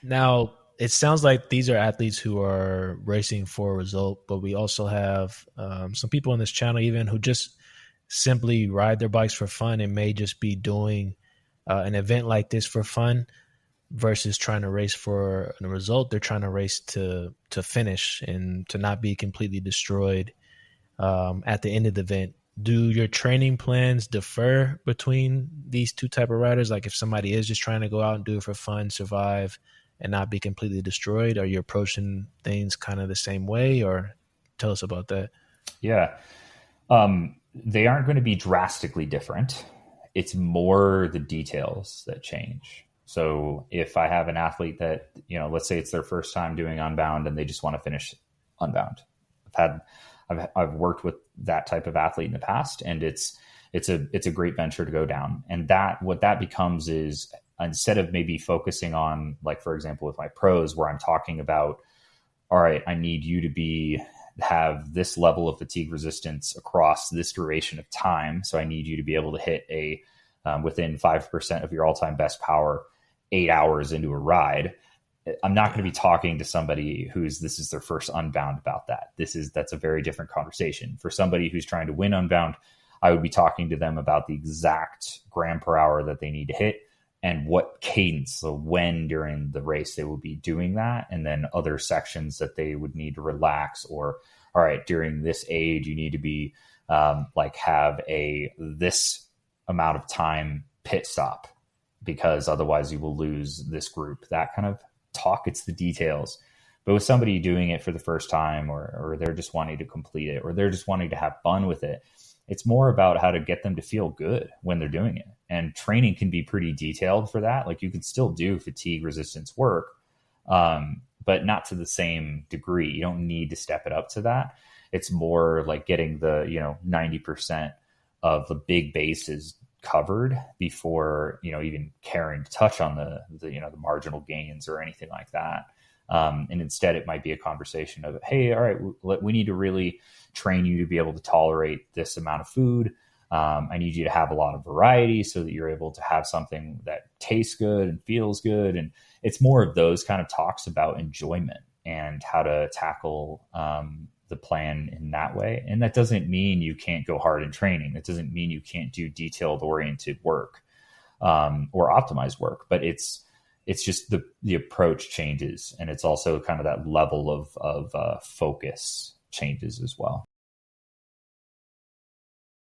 Now, it sounds like these are athletes who are racing for a result, but we also have some people on this channel even who just simply ride their bikes for fun and may just be doing an event like this for fun versus trying to race for a result. They're trying to race to finish and to not be completely destroyed at the end of the event. Do your training plans differ between these two type of riders? Like if somebody is just trying to go out and do it for fun, survive, and not be completely destroyed, are you approaching things kind of the same way? Or tell us about that. Yeah. They aren't going to be drastically different. It's more the details that change. So if I have an athlete that, let's say it's their first time doing Unbound and they just want to finish Unbound. I've worked with that type of athlete in the past, and it's a great venture to go down. And what that becomes is, instead of maybe focusing on, like, for example, with my pros, where I'm talking about, all right, I need you to have this level of fatigue resistance across this duration of time. So I need you to be able to hit within 5% of your all-time best power 8 hours into a ride. I'm not going to be talking to somebody this is their first Unbound about that. That's a very different conversation. For somebody who's trying to win Unbound, I would be talking to them about the exact gram per hour that they need to hit and what cadence, so when during the race they will be doing that, and then other sections that they would need to relax, or, all right, during this age, you need to be have this amount of time pit stop, because otherwise you will lose this group. That kind of talk, it's the details. But with somebody doing it for the first time, or they're just wanting to complete it, or they're just wanting to have fun with it, it's more about how to get them to feel good when they're doing it. And training can be pretty detailed for that. Like, you can still do fatigue resistance work, but not to the same degree. You don't need to step it up to that. It's more like getting the 90% of the big bases covered before even caring to touch on the marginal gains or anything like that. And instead, it might be a conversation of, hey, all right, we need to really train you to be able to tolerate this amount of food. I need you to have a lot of variety so that you're able to have something that tastes good and feels good. And it's more of those kind of talks about enjoyment and how to tackle the plan in that way. And that doesn't mean you can't go hard in training. That doesn't mean you can't do detailed oriented work or optimized work, but it's just the approach changes. And it's also kind of that level of focus changes as well.